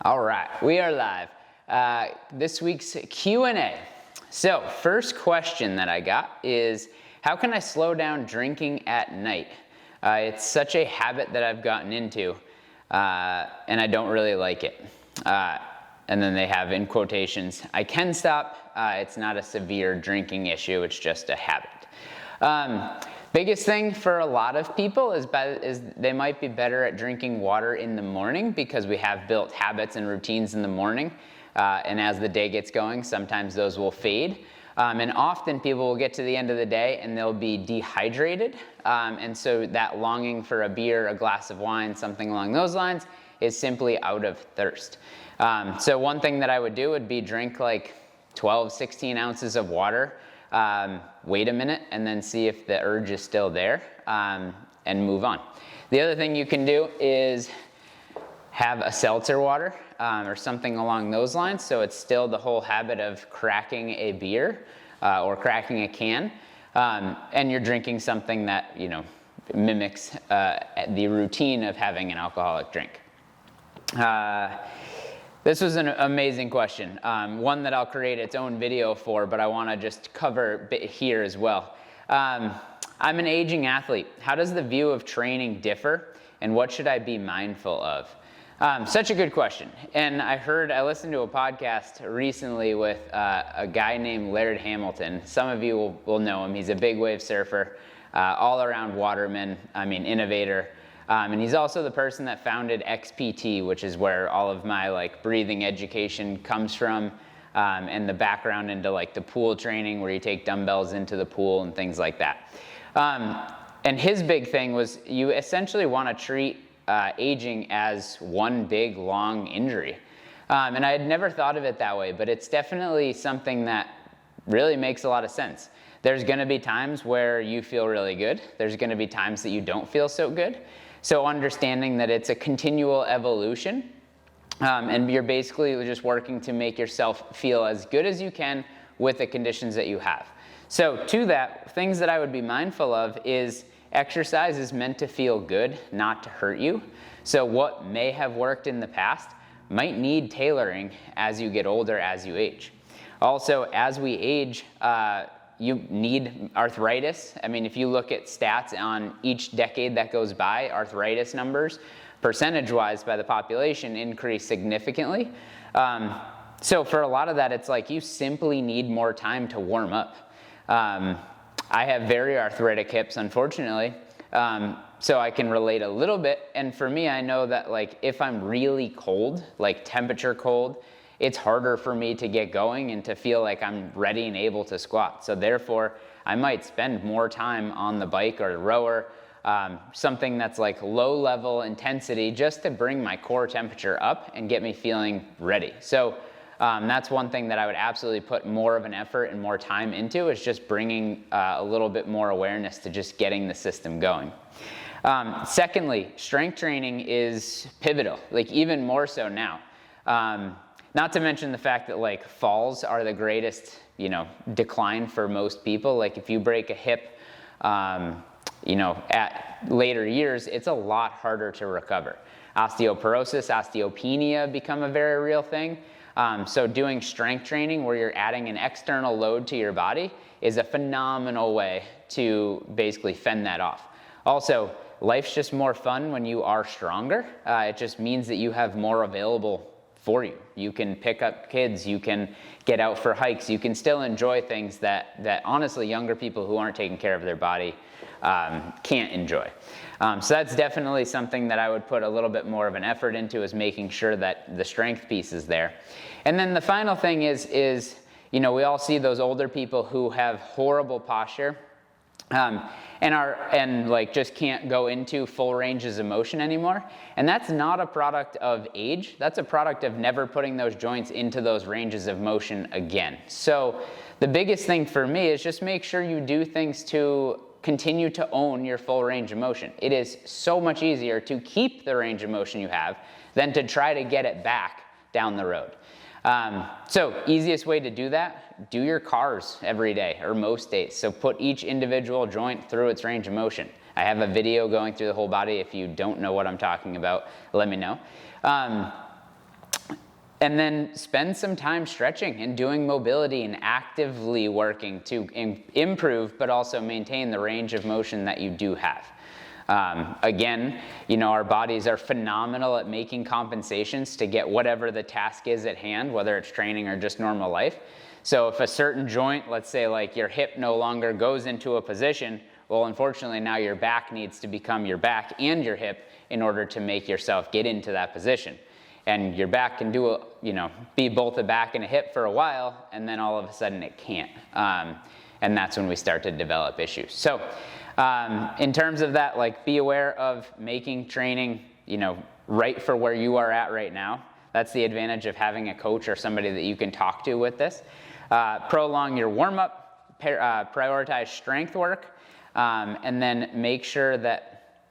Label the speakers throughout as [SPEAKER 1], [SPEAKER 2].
[SPEAKER 1] All right, we are live. This week's Q&A. So first question that I got is, how can I slow down drinking at night? It's such a habit that I've gotten into, and I don't really like it. And then they have in quotations, I can stop. It's not a severe drinking issue, it's just a habit. Biggest thing for a lot of people is they might be better at drinking water in the morning because we have built habits and routines in the morning. And as the day gets going, sometimes those will fade. And often people will get to the end of the day and they'll be dehydrated. And so that longing for a beer, a glass of wine, something along those lines is simply out of thirst. So one thing that I would do would be drink like 12, 16 ounces of water. Wait a minute and then see if the urge is still there, and move on. The other thing you can do is have a seltzer water or something along those lines, so it's still the whole habit of cracking a beer or cracking a can, and you're drinking something that mimics the routine of having an alcoholic drink. This was an amazing question, one that I'll create its own video for, but I want to just cover a bit here as well. I'm an aging athlete. How does the view of training differ, and what should I be mindful of? Such a good question. And I listened to a podcast recently with a guy named Laird Hamilton. Some of you will know him. He's a big wave surfer, all around waterman, innovator. And he's also the person that founded XPT, which is where all of my breathing education comes from, and the background into the pool training where you take dumbbells into the pool and things like that. And his big thing was you essentially want to treat aging as one big long injury. And I had never thought of it that way, but it's definitely something that really makes a lot of sense. There's going to be times where you feel really good. There's going to be times that you don't feel so good. So understanding that it's a continual evolution, and you're basically just working to make yourself feel as good as you can with the conditions that you have. So to that, things that I would be mindful of is exercise is meant to feel good, not to hurt you. So what may have worked in the past might need tailoring as you get older, as you age. Also, as we age, you need arthritis. If you look at stats on each decade that goes by, arthritis numbers, percentage-wise by the population, increase significantly. So for a lot of that, it's you simply need more time to warm up. I have very arthritic hips, unfortunately, so I can relate a little bit. And for me, I know that if I'm really cold, temperature cold, it's harder for me to get going and to feel like I'm ready and able to squat. So therefore, I might spend more time on the bike or the rower, something that's low level intensity, just to bring my core temperature up and get me feeling ready. So that's one thing that I would absolutely put more of an effort and more time into, is just bringing a little bit more awareness to just getting the system going. Secondly, strength training is pivotal, even more so now. Not to mention the fact that falls are the greatest, decline for most people. If you break a hip, at later years, it's a lot harder to recover. Osteoporosis, osteopenia become a very real thing. So doing strength training where you're adding an external load to your body is a phenomenal way to basically fend that off. Also, life's just more fun when you are stronger. It just means that you have more available for you. You can pick up kids, you can get out for hikes, you can still enjoy things that honestly younger people who aren't taking care of their body can't enjoy. So that's definitely something that I would put a little bit more of an effort into, is making sure that the strength piece is there. And then the final thing is we all see those older people who have horrible posture, and just can't go into full ranges of motion anymore. And that's not a product of age. That's a product of never putting those joints into those ranges of motion again. So the biggest thing for me is just make sure you do things to continue to own your full range of motion. It is so much easier to keep the range of motion you have than to try to get it back down the road. So easiest way to do that, do your cars every day or most days. So put each individual joint through its range of motion. I have a video going through the whole body. If you don't know what I'm talking about, let me know. And then spend some time stretching and doing mobility and actively working to improve, but also maintain the range of motion that you do have. Again, our bodies are phenomenal at making compensations to get whatever the task is at hand, whether it's training or just normal life. So if a certain joint, let's say like your hip no longer goes into a position, well, unfortunately now your back needs to become your back and your hip in order to make yourself get into that position. And your back can be both a back and a hip for a while, and then all of a sudden it can't. And that's when we start to develop issues. So in terms of that, like, be aware of making training, right for where you are at right now. That's the advantage of having a coach or somebody that you can talk to with this. Prolong your warm-up, prioritize strength work, and then make sure that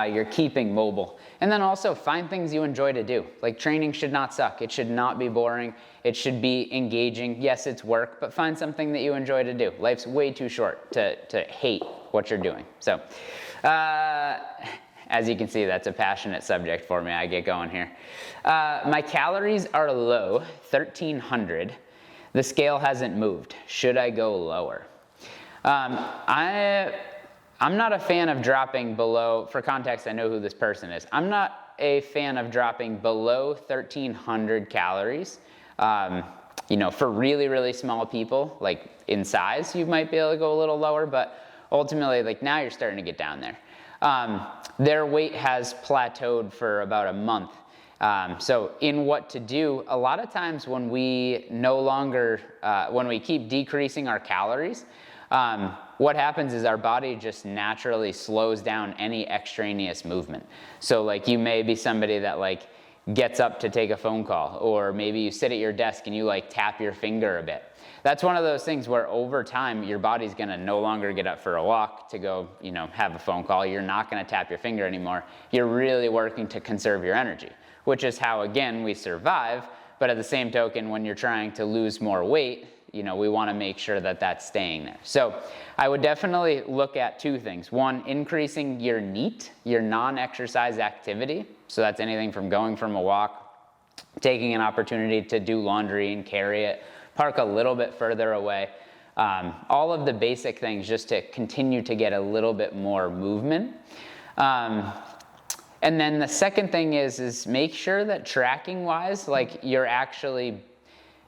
[SPEAKER 1] you're keeping mobile. And then also find things you enjoy to do. Like, training should not suck. It should not be boring. It should be engaging. Yes, it's work, but find something that you enjoy to do. Life's way too short to hate what you're doing. So, as you can see, that's a passionate subject for me. I get going here. My calories are low, 1,300. The scale hasn't moved. Should I go lower? I'm not a fan of dropping below, for context, I know who this person is. I'm not a fan of dropping below 1,300 calories. For really, really small people, like in size, you might be able to go a little lower, but ultimately, like, now you're starting to get down there. Their weight has plateaued for about a month. So in what to do, a lot of times when we when we keep decreasing our calories, what happens is our body just naturally slows down any extraneous movement. So like, you may be somebody that like gets up to take a phone call, or maybe you sit at your desk and you like tap your finger a bit. That's one of those things where over time your body's gonna no longer get up for a walk to go, have a phone call. You're not gonna tap your finger anymore. You're really working to conserve your energy, which is how, again, we survive. But at the same token, when you're trying to lose more weight, we want to make sure that that's staying there. So I would definitely look at two things. One, increasing your NEAT, your non-exercise activity. So that's anything from going from a walk, taking an opportunity to do laundry and carry it, park a little bit further away. All of the basic things just to continue to get a little bit more movement. And then the second thing is make sure that tracking-wise, like, you're actually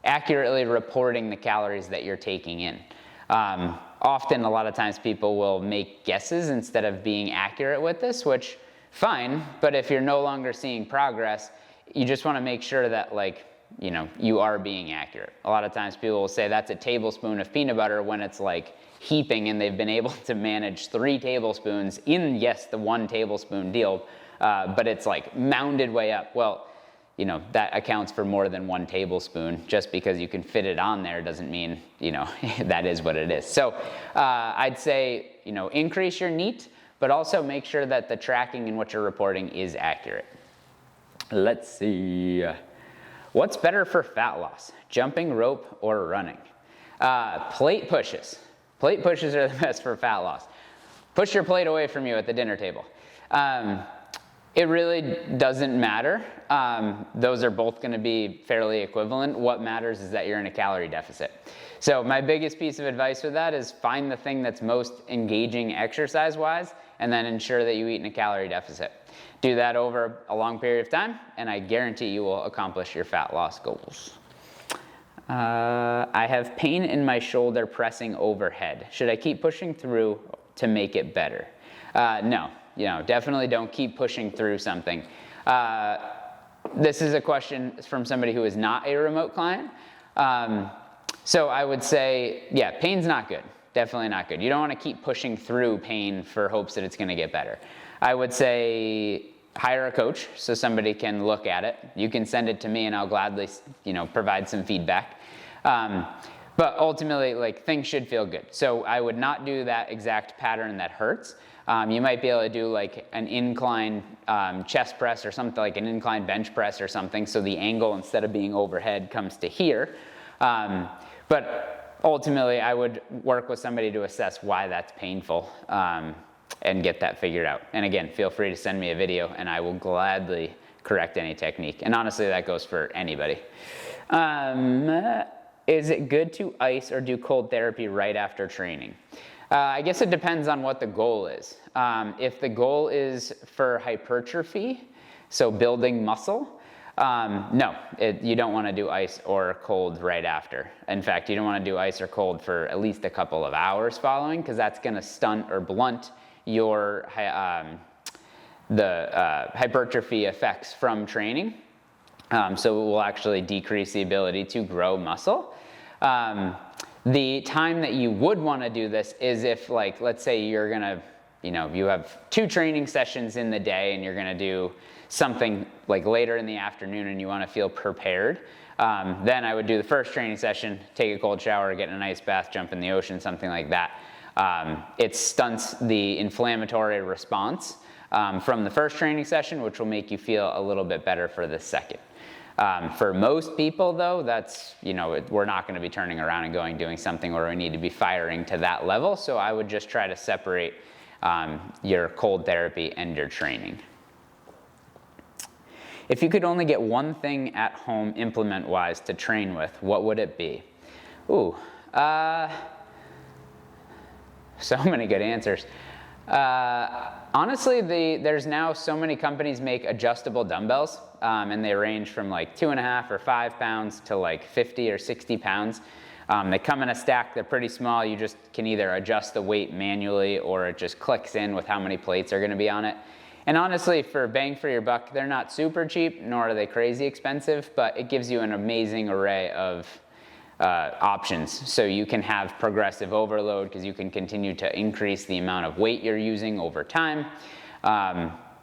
[SPEAKER 1] accurately reporting the calories that you're taking in. Often, a lot of times, people will make guesses instead of being accurate with this, which, fine, but if you're no longer seeing progress, you just want to make sure that, like, you are being accurate. A lot of times people will say that's a tablespoon of peanut butter when it's like heaping, and they've been able to manage 3 tablespoons in, yes, the 1 tablespoon deal, but it's like mounded way up. Well, that accounts for more than 1 tablespoon. Just because you can fit it on there doesn't mean, that is what it is. So I'd say, increase your NEAT, but also make sure that the tracking and what you're reporting is accurate. Let's see. What's better for fat loss, jumping rope or running? Plate pushes. Plate pushes are the best for fat loss. Push your plate away from you at the dinner table. It really doesn't matter. Those are both going to be fairly equivalent. What matters is that you're in a calorie deficit. So my biggest piece of advice with that is find the thing that's most engaging exercise-wise, and then ensure that you eat in a calorie deficit. Do that over a long period of time, and I guarantee you will accomplish your fat loss goals. I have pain in my shoulder pressing overhead. Should I keep pushing through to make it better? No. Definitely don't keep pushing through something. This is a question from somebody who is not a remote client. So I would say, yeah, pain's not good. Definitely not good. You don't want to keep pushing through pain for hopes that it's going to get better. I would say hire a coach so somebody can look at it. You can send it to me and I'll gladly, provide some feedback. But ultimately, like, things should feel good. So I would not do that exact pattern that hurts. You might be able to do like an incline chest press or something, like an incline bench press or something, so the angle, instead of being overhead, comes to here. But ultimately, I would work with somebody to assess why that's painful and get that figured out. And again, feel free to send me a video and I will gladly correct any technique. And honestly, that goes for anybody. Is it good to ice or do cold therapy right after training? I guess it depends on what the goal is. If the goal is for hypertrophy, so building muscle, no, you don't want to do ice or cold right after. In fact, you don't want to do ice or cold for at least a couple of hours following, because that's going to stunt or blunt your hypertrophy effects from training. So it will actually decrease the ability to grow muscle. The time that you would want to do this is if, like, let's say you're going to, you have 2 training sessions in the day and you're going to do something like later in the afternoon and you want to feel prepared. Then I would do the first training session, take a cold shower, get in an ice bath, jump in the ocean, something like that. It stunts the inflammatory response from the first training session, which will make you feel a little bit better for the second. For most people, though, that's, we're not going to be turning around and doing something where we need to be firing to that level. So I would just try to separate your cold therapy and your training. If you could only get one thing at home implement-wise to train with, what would it be? Ooh, so many good answers. Honestly, there's now so many companies make adjustable dumbbells, and they range from like 2.5 or 5 pounds to like 50 or 60 pounds. They come in a stack, they're pretty small. You just can either adjust the weight manually or it just clicks in with how many plates are going to be on it. And honestly, for bang for your buck, they're not super cheap, nor are they crazy expensive, but it gives you an amazing array of options. So you can have progressive overload because you can continue to increase the amount of weight you're using over time.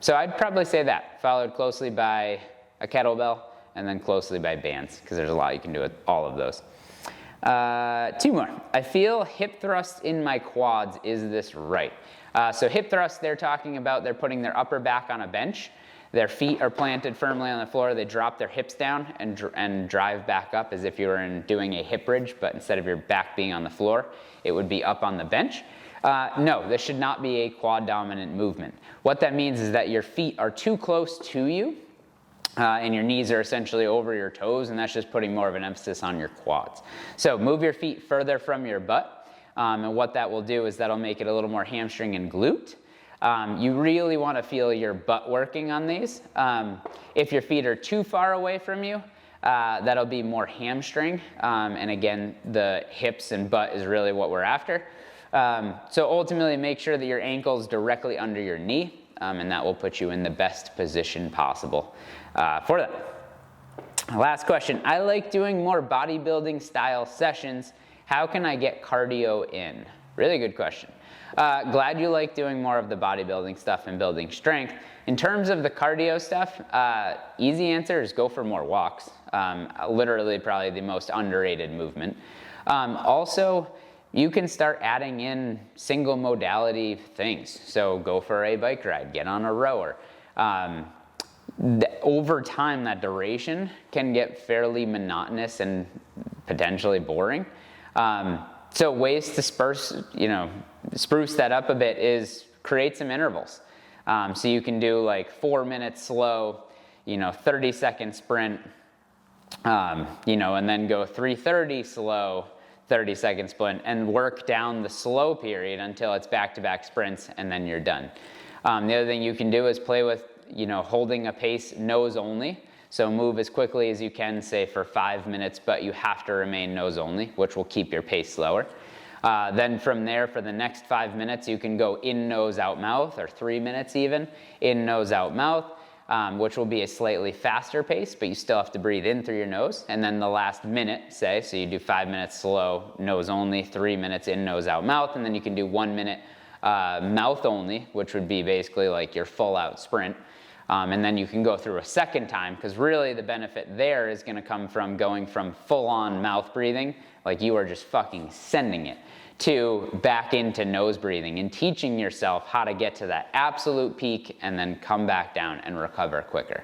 [SPEAKER 1] So I'd probably say that, followed closely by a kettlebell and then closely by bands, because there's a lot you can do with all of those. 2 more. I feel hip thrust in my quads. Is this right? So hip thrust, they're talking about they're putting their upper back on a bench. Their feet are planted firmly on the floor. They drop their hips down and drive back up as if you were doing a hip bridge, but instead of your back being on the floor, it would be up on the bench. No, this should not be a quad dominant movement. What that means is that your feet are too close to you, and your knees are essentially over your toes, and that's just putting more of an emphasis on your quads. So move your feet further from your butt, and what that will do is that'll make it a little more hamstring and glute. You really want to feel your butt working on these. If your feet are too far away from you, that'll be more hamstring, and again, the hips and butt is really what we're after. So ultimately, make sure that your ankle's directly under your knee, and that will put you in the best position possible for that. Last question. I like doing more bodybuilding style sessions. How can I get cardio in? Really good question. Glad you like doing more of the bodybuilding stuff and building strength. In terms of the cardio stuff, easy answer is go for more walks. Literally probably the most underrated movement. Also, you can start adding in single modality things. So go for a bike ride, get on a rower. Over time, that duration can get fairly monotonous and potentially boring. So ways to spruce that up a bit is create some intervals. So you can do like 4 minutes slow, 30-second sprint, and then go 3:30 slow, 30-second sprint, and work down the slow period until it's back-to-back sprints, and then you're done. The other thing you can do is play with, holding a pace nose only. So move as quickly as you can, say for 5 minutes, but you have to remain nose only, which will keep your pace slower. Then from there, for the next 5 minutes, you can go in nose, out mouth, or 3 minutes even, in nose, out mouth, which will be a slightly faster pace, but you still have to breathe in through your nose. And then the last minute, say, so you do 5 minutes slow, nose only, 3 minutes in nose, out mouth, and then you can do 1 minute mouth only, which would be basically like your full out sprint. And then you can go through a second time, because really the benefit there is going to come from going from full-on mouth breathing, like you are just fucking sending it, to back into nose breathing and teaching yourself how to get to that absolute peak and then come back down and recover quicker.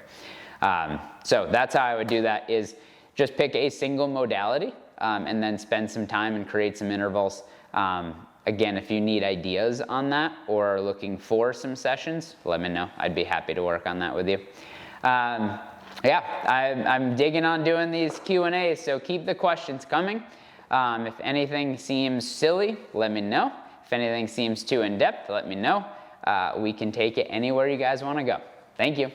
[SPEAKER 1] So that's how I would do that, is just pick a single modality and then spend some time and create some intervals. Again, if you need ideas on that or are looking for some sessions, let me know. I'd be happy to work on that with you. Yeah, I'm digging on doing these Q&As, so keep the questions coming. If anything seems silly, let me know. If anything seems too in-depth, let me know. We can take it anywhere you guys want to go. Thank you.